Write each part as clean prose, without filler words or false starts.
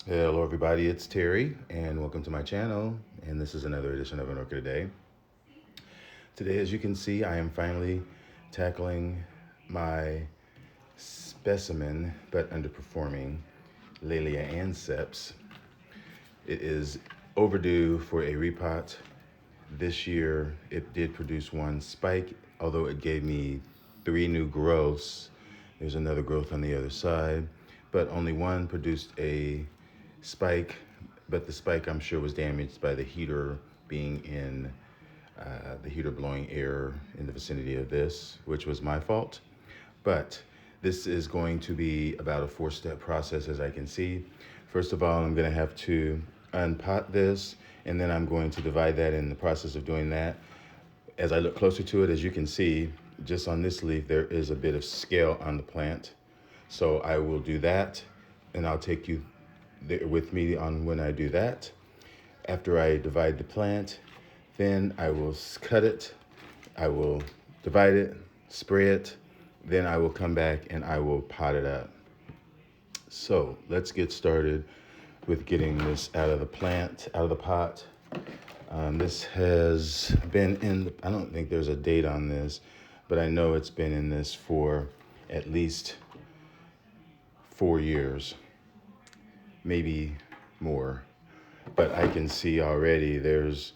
Hello everybody, it's Terry and welcome to my channel, and this is another edition of an Orchid A Day. Today, as you can see, I am finally tackling my specimen but underperforming LAELIA anceps. It is overdue for a repot. This year it did produce one spike, although it gave me 3 new growths. There's another growth on the other side, but only one produced a spike, but the spike I'm sure was damaged by the heater being in the heater blowing air in the vicinity of this, which was my fault. But this is going to be about a 4-step process, as I can see. First of all, I'm going to have to unpot this, and then I'm going to divide that. In the process of doing that, as I look closer to it, as you can see, just on this leaf, there is a bit of scale on the plant. So I will do that, and I'll take you there with me on when I do that. After I divide the plant, then I will cut it, I will divide it, spray it, then I will come back and I will pot it up. So let's get started with getting this out of the plant, out of the pot. This has been in, I don't think there's a date on this, but I know it's been in this for at least 4 years, maybe more. But I can see already there's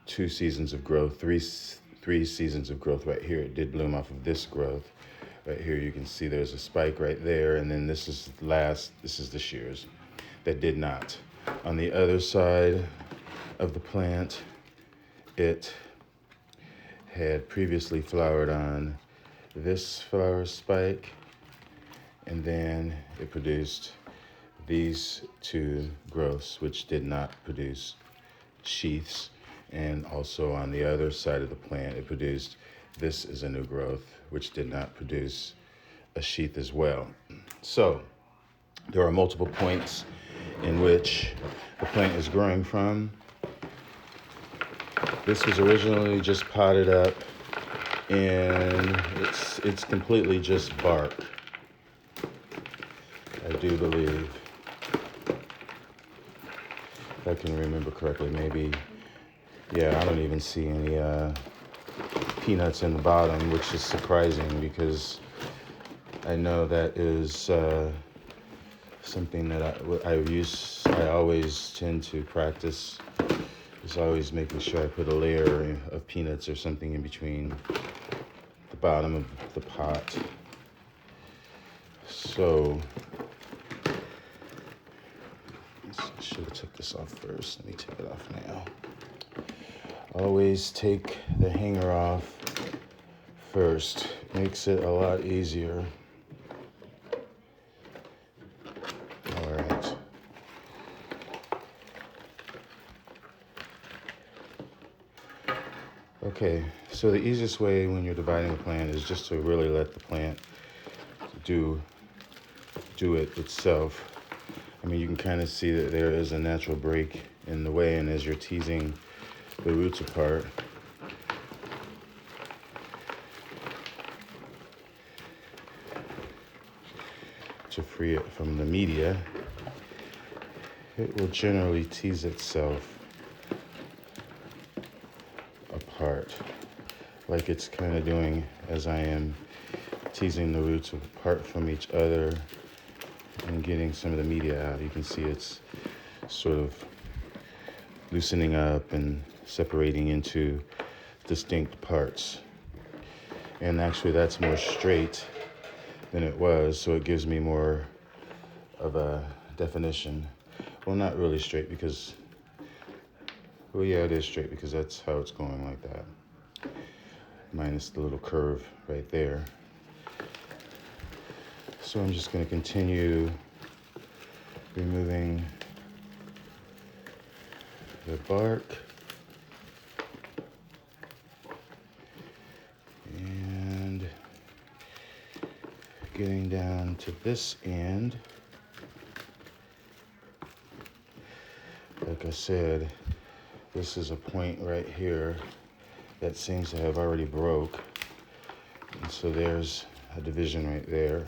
2 seasons of growth, three seasons of growth right here. It did bloom off of this growth. Right here you can see there's a spike right there, and then this is the shears that did not. On the other side of the plant, it had previously flowered on this flower spike, and then it produced these 2 growths, which did not produce sheaths. And also on the other side of the plant, it produced, this is a new growth, which did not produce a sheath as well. So there are multiple points in which the plant is growing from. This was originally just potted up, and it's completely just bark, I do believe. If I can remember correctly, maybe. Yeah, I don't even see any peanuts in the bottom, which is surprising because I know that is something that I always tend to practice, is always making sure I put a layer of peanuts or something in between the bottom of the pot. So I should have took this off first. Let me take it off now. Always take the hanger off first. Makes it a lot easier. All right. Okay, so the easiest way when you're dividing a plant is just to really let the plant do it itself. I mean, you can kind of see that there is a natural break in the way, and as you're teasing the roots apart, to free it from the media, it will generally tease itself apart, like it's kind of doing as I am teasing the roots apart from each other and getting some of the media out. You can see it's sort of loosening up and separating into distinct parts. And actually that's more straight than it was, so it gives me more of a definition. Well, not really straight because, well, yeah, it is straight because that's how it's going, like that. Minus the little curve right there. So I'm just going to continue removing the bark. And getting down to this end. Like I said, this is a point right here that seems to have already broke. And so there's a division right there.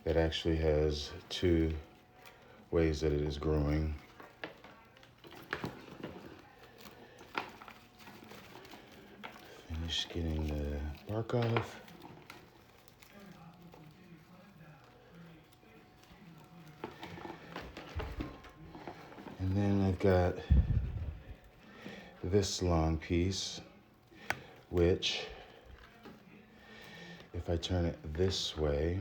that actually has two ways that it is growing. Finish getting the bark off. And then I've got this long piece, which, if I turn it this way,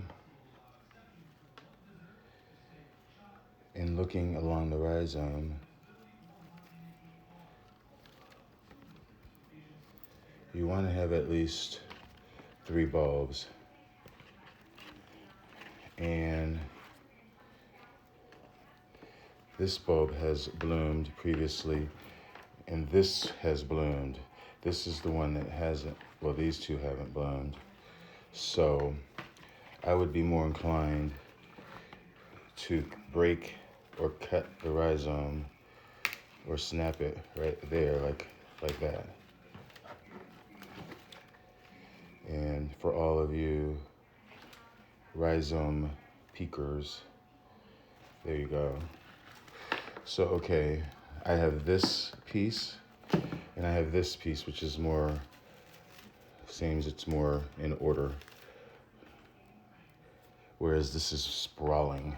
and looking along the rhizome, you want to have at least 3 bulbs. And this bulb has bloomed previously, and this has bloomed. This is the one that hasn't, well, these two haven't bloomed. So I would be more inclined to break or cut the rhizome or snap it right there, like that. And for all of you rhizome peekers, there you go. So, okay, I have this piece, and I have this piece, which is more, seems it's more in order, whereas this is sprawling.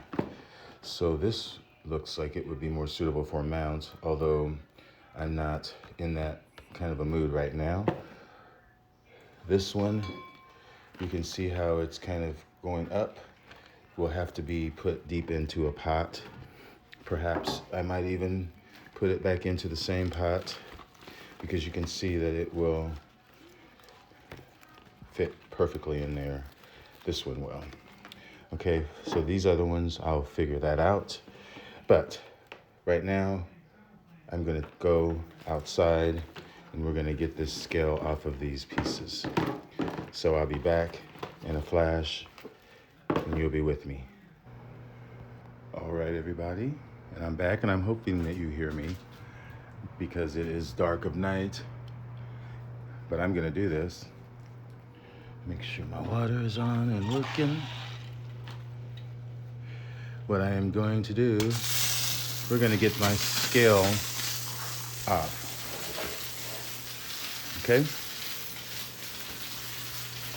So this looks like it would be more suitable for a mount, although I'm not in that kind of a mood right now. This one, you can see how it's kind of going up. Will have to be put deep into a pot. Perhaps I might even put it back into the same pot, because you can see that it will fit perfectly in there. This one will. Okay, so these other ones, I'll figure that out. But right now, I'm gonna go outside and we're gonna get this scale off of these pieces. So I'll be back in a flash and you'll be with me. All right, everybody, and I'm back, and I'm hoping that you hear me because it is dark of night, but I'm gonna do this. Make sure my water is on and working. What I am going to do, we're gonna get my scale off. Okay?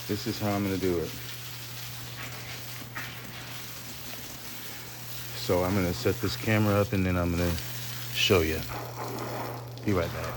This is how I'm gonna do it. So I'm gonna set this camera up and then I'm gonna show you. Be right back.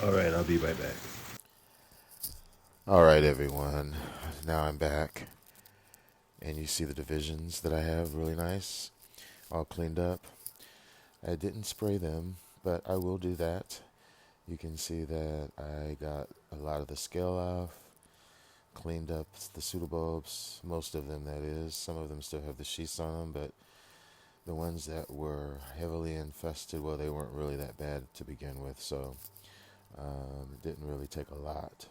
All right, I'll be right back. All right, everyone. Now I'm back, and you see the divisions that I have really nice, all cleaned up. I didn't spray them, but I will do that. You can see that I got a lot of the scale off, cleaned up the pseudobulbs, most of them that is. Some of them still have the sheaths on them, but the ones that were heavily infested, well, they weren't really that bad to begin with, so it didn't really take a lot.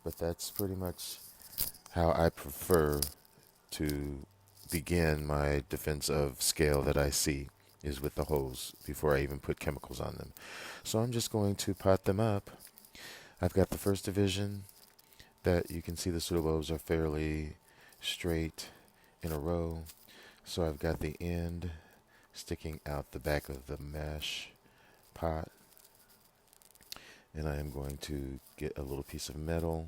But that's pretty much how I prefer to begin my defense of scale that I see, is with the hose before I even put chemicals on them. So I'm just going to pot them up. I've got the first division that you can see the pseudobulbs are fairly straight in a row. So I've got the end sticking out the back of the mesh pot. And I am going to get a little piece of metal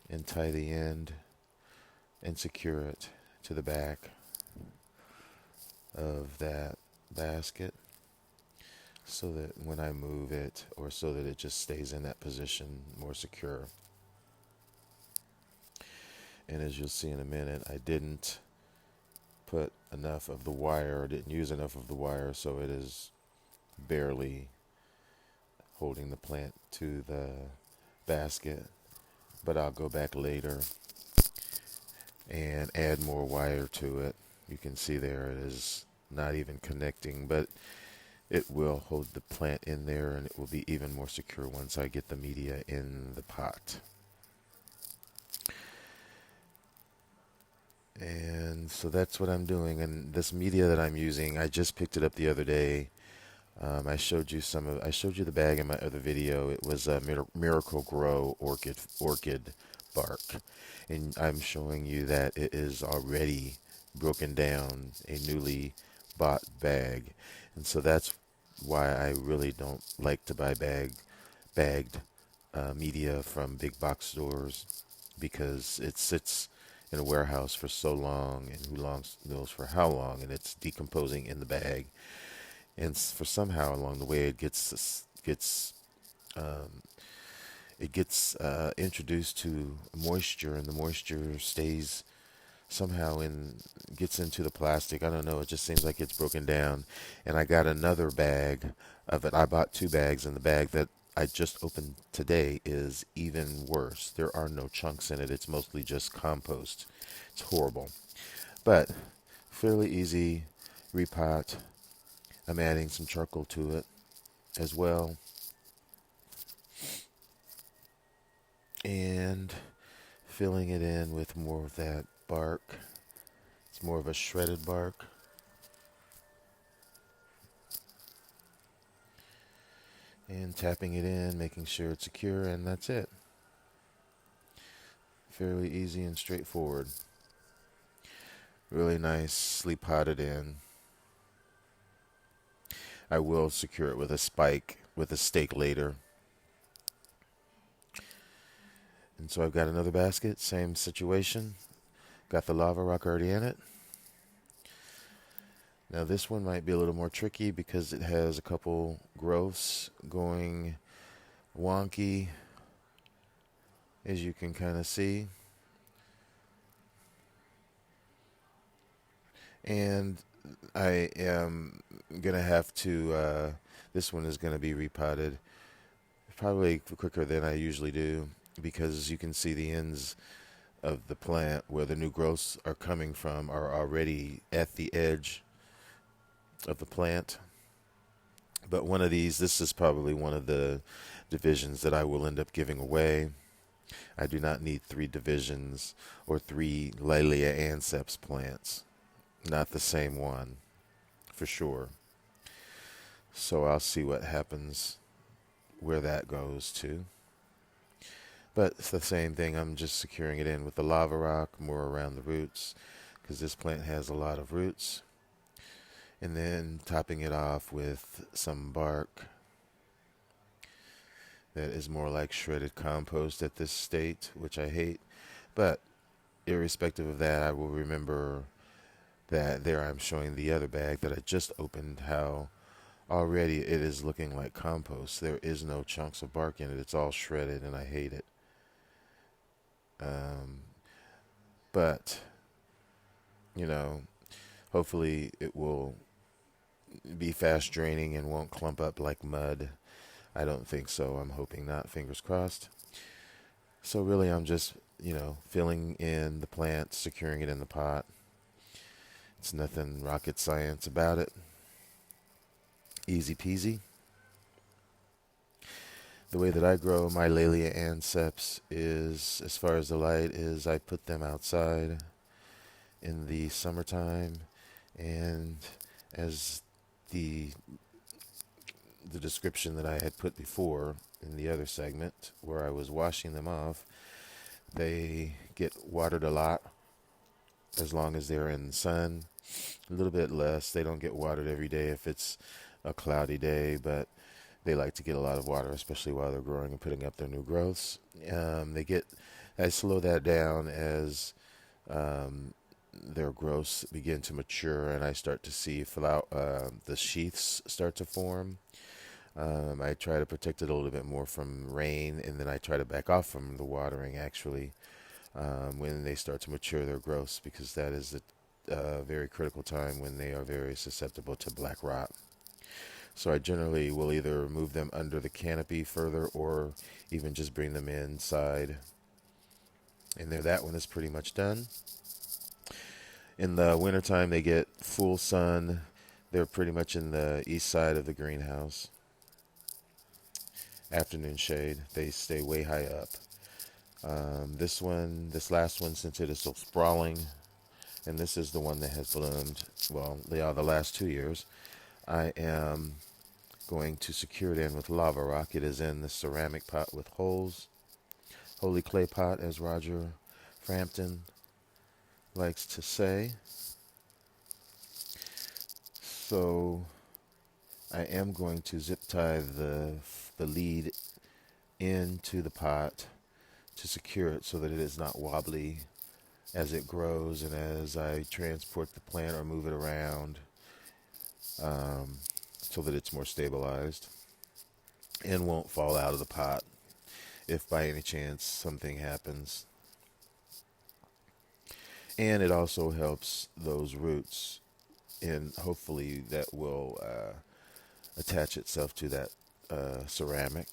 and tie the end and secure it to the back of that basket so that when I move it, or so that it just stays in that position more secure. And as you'll see in a minute, I didn't put enough of the wire, or didn't use enough of the wire, so it is barely holding the plant to the basket. But I'll go back later and add more wire to it. You can see there it is not even connecting, but it will hold the plant in there, and it will be even more secure once I get the media in the pot. And so that's what I'm doing. And this media that I'm using, I just picked it up the other day. I showed you the bag in my other video. It was a Miracle Grow orchid bark, and I'm showing you that it is already broken down, a newly bought bag. And so that's why I really don't like to buy bagged media from big box stores, because it sits in a warehouse for so long, and who knows for how long, and it's decomposing in the bag. And for somehow along the way, um, it gets introduced to moisture, and the moisture stays somehow gets into the plastic. I don't know. It just seems like it's broken down. And I got another bag of it. I bought 2 bags, and the bag that I just opened today is even worse. There are no chunks in it. It's mostly just compost. It's horrible, but fairly easy repot. I'm adding some charcoal to it as well, and filling it in with more of that bark. It's more of a shredded bark. And tapping it in, making sure it's secure, and that's it. Fairly easy and straightforward. Really nicely potted in. I will secure it with a spike, with a stake later. And so I've got another basket, same situation. Got the lava rock already in it. Now this one might be a little more tricky because it has a couple growths going wonky, as you can kind of see. And I am going to have to, this one is going to be repotted probably quicker than I usually do, because you can see the ends of the plant where the new growths are coming from are already at the edge of the plant. But one of these, this is probably one of the divisions that I will end up giving away. I do not need 3 divisions or 3 LAELIA anceps plants. Not the same one, for sure. So I'll see what happens, where that goes to. But it's the same thing. I'm just securing it in with the lava rock, more around the roots, because this plant has a lot of roots. And then topping it off with some bark that is more like shredded compost at this state, which I hate. But irrespective of that, I will remember that there I'm showing the other bag that I just opened, how already it is looking like compost. There is no chunks of bark in it. It's all shredded, and I hate it. Um, but, you know, hopefully it will be fast draining and won't clump up like mud. I don't think so. I'm hoping not. Fingers crossed. So really, I'm just, filling in the plant, securing it in the pot. It's nothing rocket science about it. Easy peasy. The way that I grow my LAELIA anceps is, as far as the light, is I put them outside in the summertime, and as the the description that I had put before in the other segment where I was washing them off, they get watered a lot as long as they're in the sun. A little bit less. They don't get watered every day if it's a cloudy day, but they like to get a lot of water, especially while they're growing and putting up their new growths. I slow that down as their growths begin to mature, and I start to see the sheaths start to form. I try to protect it a little bit more from rain, and then I try to back off from the watering actually when they start to mature their growths, because that is a very critical time when they are very susceptible to black rot. So I generally will either move them under the canopy further or even just bring them inside. And there, that one is pretty much done. In the wintertime, they get full sun. They're pretty much in the east side of the greenhouse. Afternoon shade. They stay way high up. This last one, since it is so sprawling, and this is the one that has bloomed, well, the last 2 years, I am going to secure it in with lava rock. It is in the ceramic pot with holes. Holy clay pot, as Roger Frampton likes to say. So I am going to zip tie the lead into the pot to secure it so that it is not wobbly as it grows and as I transport the plant or move it around, so that it's more stabilized and won't fall out of the pot if by any chance something happens. And it also helps those roots, and hopefully that will attach itself to that ceramic.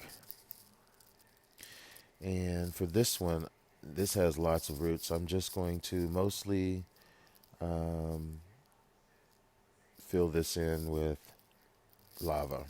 And for this one, this has lots of roots. I'm just going to mostly fill this in with lava.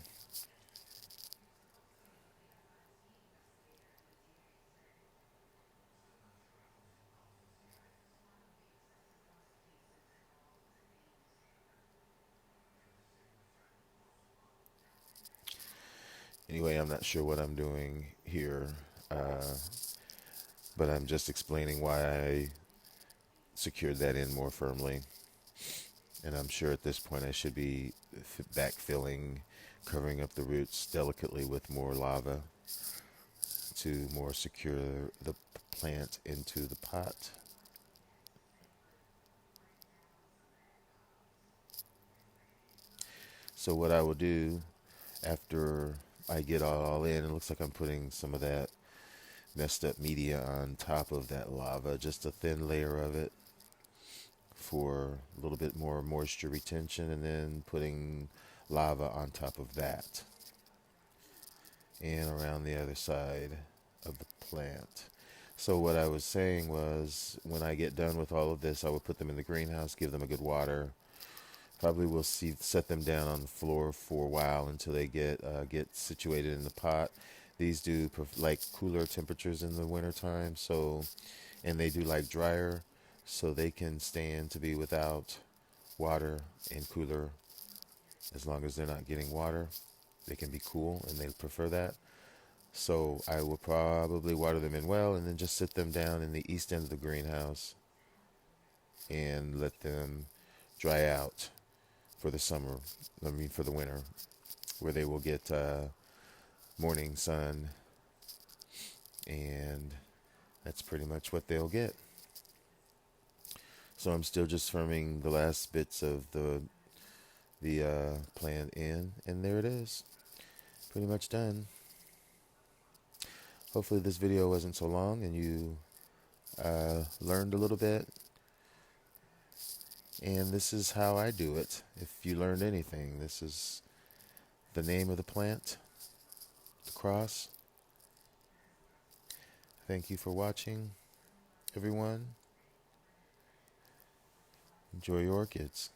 Anyway, I'm not sure what I'm doing here, but I'm just explaining why I secured that in more firmly. And I'm sure at this point I should be backfilling, covering up the roots delicately with more lava to more secure the plant into the pot. So what I will do after I get all in, it looks like I'm putting some of that messed up media on top of that lava, just a thin layer of it for a little bit more moisture retention, and then putting lava on top of that and around the other side of the plant. So what I was saying was, when I get done with all of this, I will put them in the greenhouse, give them a good water. Probably will set them down on the floor for a while until they get situated in the pot. These do like cooler temperatures in the wintertime, and they do like drier, so they can stand to be without water and cooler. As long as they're not getting water, they can be cool, and they prefer that. So I will probably water them in well, and then just sit them down in the east end of the greenhouse and let them dry out for the summer, for the winter, where they will get morning sun, and that's pretty much what they'll get. So I'm still just firming the last bits of the the plant in, and there it is. Pretty much done. Hopefully this video wasn't so long and you learned a little bit. And this is how I do it. If you learned anything, this is the name of the plant, the cross. Thank you for watching, everyone. Enjoy your orchids.